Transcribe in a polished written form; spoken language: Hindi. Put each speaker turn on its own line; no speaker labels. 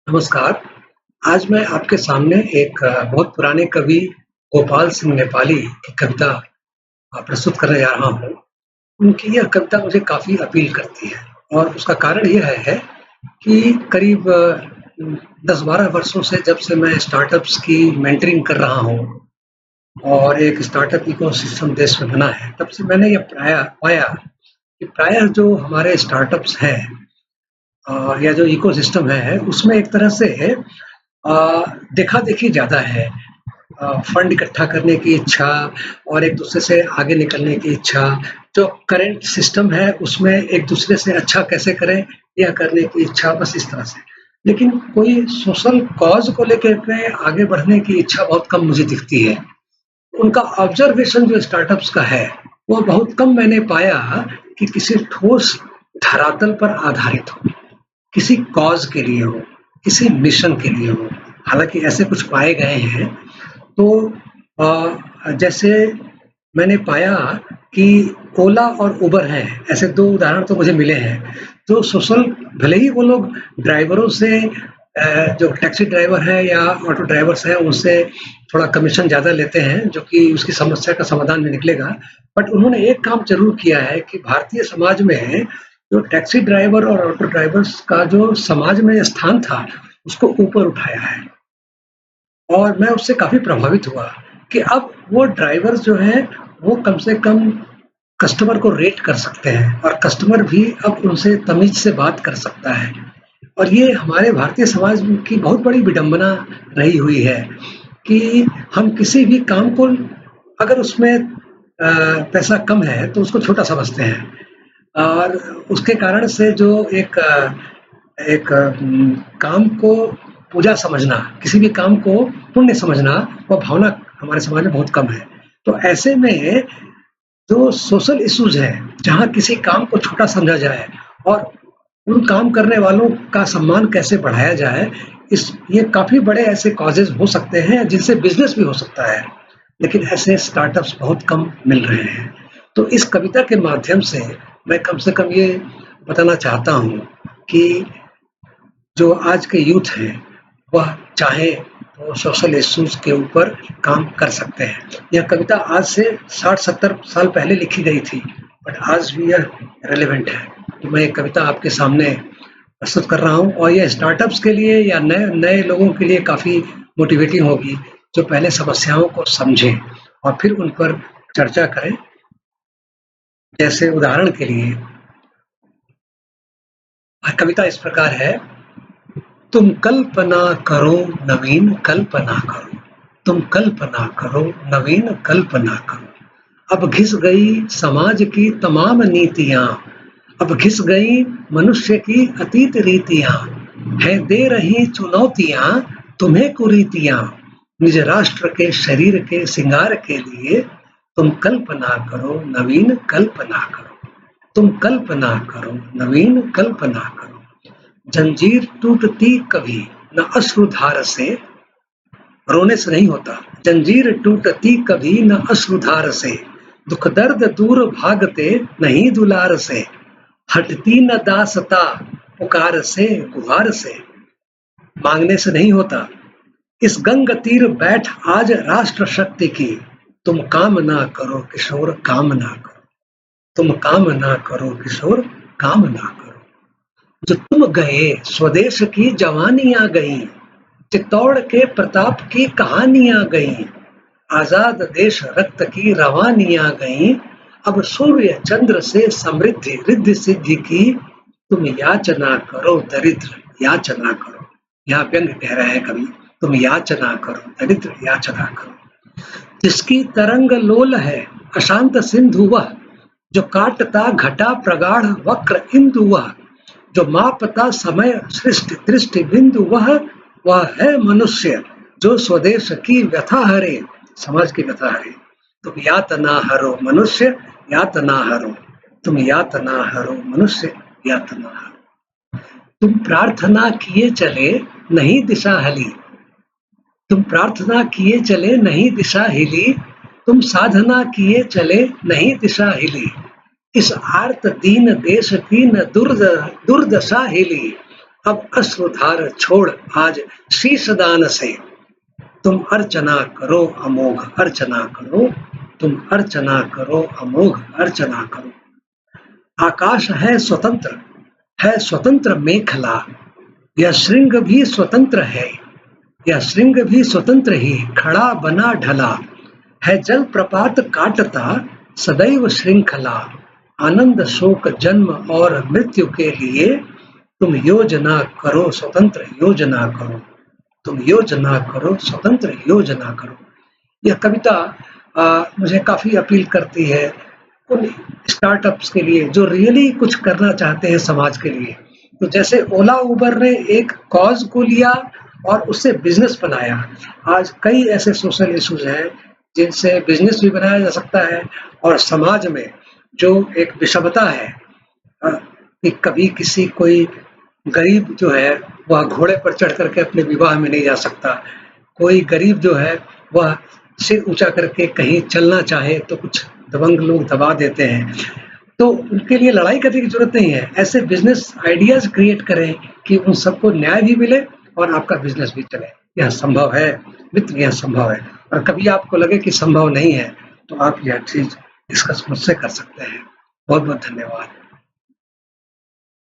नमस्कार। आज मैं आपके सामने एक बहुत पुराने कवि गोपाल सिंह नेपाली की कविता प्रस्तुत करने जा रहा हूँ। उनकी यह कविता मुझे काफ़ी अपील करती है और उसका कारण यह है कि करीब 10-12 वर्षों से जब से मैं स्टार्टअप्स की मेंटरिंग कर रहा हूँ और एक स्टार्टअप इकोसिस्टम देश में बना है, तब से मैंने ये पाया पाया कि प्रायः जो हमारे स्टार्टअप्स हैं या जो इकोसिस्टम है, उसमें एक तरह से देखा-देखी ज़्यादा है। फंड इकट्ठा करने की इच्छा और एक-दूसरे से आगे निकलने की इच्छा, जो करंट सिस्टम है उसमें एक-दूसरे से अच्छा कैसे करें, यह करने की इच्छा, बस इस तरह से। लेकिन कोई सोशल कॉज़ को लेकर के आगे बढ़ने की इच्छा बहुत कम मुझे दिखती है। उनका ऑब्ज़र्वेशन जो स्टार्टअप्स का है, वो बहुत कम मैंने पाया कि किसी ठोस धरातल पर आधारित हो, किसी कॉज़ के लिए हो, किसी मिशन के लिए हो। हालाँकि ऐसे कुछ पाए गए हैं। तो जैसे मैंने पाया कि ओला और उबर हैं, ऐसे 2 उदाहरण तो मुझे मिले हैं, जो सोशल भले ही वो लोग ड्राइवरों से जो टैक्सी ड्राइवर हैं या ऑटो ड्राइवर्स हैं, उनसे थोड़ा कमीशन ज़्यादा लेते हैं, जो कि उसकी समस्या का समाधान भी निकलेगा। बट उन्होंने एक काम ज़रूर किया है कि भारतीय समाज में जो टैक्सी ड्राइवर और ऑटो ड्राइवर्स का जो समाज में स्थान था, उसको ऊपर उठाया है। और मैं उससे काफ़ी प्रभावित हुआ कि अब वो ड्राइवर जो हैं, वो कम से कम कस्टमर को रेट कर सकते हैं और कस्टमर भी अब उनसे तमीज़ से बात कर सकता है। और ये हमारे भारतीय समाज की बहुत बड़ी विडंबना रही हुई है कि हम किसी भी काम को अगर उसमें पैसा कम है तो उसको छोटा समझते हैं और उसके कारण से जो एक काम को पूजा समझना, किसी भी काम को पुण्य समझना, वह भावना हमारे समाज में बहुत कम है। तो ऐसे में जो सोशल इश्यूज़ हैं, जहाँ किसी काम को छोटा समझा जाए और उन काम करने वालों का सम्मान कैसे बढ़ाया जाए, ये काफ़ी बड़े ऐसे कॉजेज़ हो सकते हैं, जिनसे बिज़नेस भी हो सकता है। लेकिन ऐसे स्टार्टअप्स बहुत कम मिल रहे हैं। तो इस कविता के माध्यम से मैं कम से कम ये बताना चाहता हूँ कि जो आज के यूथ हैं, वह चाहे तो सोशल इश्यूज़ के ऊपर काम कर सकते हैं। यह कविता आज से 60-70 साल पहले लिखी गई थी, बट आज भी यह रेलेवेंट है। तो मैं ये कविता आपके सामने प्रस्तुत कर रहा हूँ और ये स्टार्टअप्स के लिए या नए नए लोगों के लिए काफ़ी मोटिवेटिंग होगी, जो पहले समस्याओं को समझें और फिर उन पर चर्चा करें। जैसे उदाहरण के लिए कविता इस प्रकार है, तुम कल्पना करो नवीन कल्पना करो, तुम कल्पना करो नवीन कल्पना करो। अब घिस गई समाज की तमाम नीतियाँ, अब घिस गई मनुष्य की अतीत रीतियाँ, हैं दे रही चुनौतियाँ तुम्हें कुरीतियाँ। निज राष्ट्र के शरीर के सिंगार के लिए तुम कल्पना करो नवीन कल्पना करो, तुम कल्पना करो नवीन कल्पना करो। जंजीर टूटती कभी न अश्रुधार से, रोने से नहीं होता। जंजीर टूटती कभी न अश्रुधार से, दुख दर्द दूर भागते नहीं दुलार से। हटती न दासता पुकार से गुहार से, मांगने से नहीं होता। इस गंग तीर बैठ आज राष्ट्र शक्ति की, तुम काम ना करो किशोर काम ना करो, तुम काम ना करो किशोर काम ना करो। जो तुम गए स्वदेश की जवानियां गई, चित्तौड़ के प्रताप की कहानियां गई, आजाद देश रक्त की रवानियां गई। अब सूर्य चंद्र से समृद्धि रिद्धि सिद्धि की, तुम याचना करो दरिद्र याचना करो। यहाँ व्यंग कह रहे हैं कवि, तुम याचना करो दरिद्र याचना करो। जिसकी तरंग लोल है अशांत सिंधु वह, जो काटता घटा प्रगाढ़ वक्र इंदु वह, जो मापता समय सृष्टि दृष्टि बिंदु वह है मनुष्य, जो स्वदेश की व्यथा हरे, समाज की व्यथा हरे। तुम यातना हरो मनुष्य यातना हरो, तुम यातना हरो मनुष्य यातना हरो। तुम प्रार्थना किए चले नहीं दिशा हली, तुम प्रार्थना किए चले नहीं दिशा हिली, तुम साधना किए चले नहीं दिशा हिली। इस आर्त दीन देश की न दुर्दशा हिली, अब अश्रुधार छोड़ आज शीश दान से, तुम अर्चना करो अमोघ अर्चना करो, तुम अर्चना करो अमोघ अर्चना करो। आकाश है स्वतंत्र मेखला, यह श्रृंग भी स्वतंत्र है, यह श्रृंग भी स्वतंत्र ही खड़ा बना ढला, है जल प्रपात काटता सदैव श्रृंखला, आनंद शोक जन्म और मृत्यु के लिए तुम योजना करो स्वतंत्र योजना करो, तुम योजना करो स्वतंत्र योजना करो। यह कविता मुझे काफी अपील करती है उन स्टार्टअप्स के लिए जो रियली कुछ करना चाहते हैं समाज के लिए। तो जैसे ओला उबर ने एक कॉज को लिया और उससे बिजनेस बनाया, आज कई ऐसे सोशल इश्यूज हैं जिनसे बिजनेस भी बनाया जा सकता है और समाज में जो एक विषमता है कि कभी किसी कोई गरीब जो है वह घोड़े पर चढ़ करके अपने विवाह में नहीं जा सकता, कोई गरीब जो है वह सिर ऊंचा करके कहीं चलना चाहे तो कुछ दबंग लोग दबा देते हैं, तो उनके लिए लड़ाई करने की जरूरत नहीं है। ऐसे बिजनेस आइडियाज क्रिएट करें कि उन सबको न्याय भी मिले और आपका बिजनेस भी चले। यह संभव है मित्र, यह संभव है। और कभी आपको लगे कि संभव नहीं है तो आप यह चीज डिस्कस मुझसे कर सकते हैं। बहुत बहुत धन्यवाद।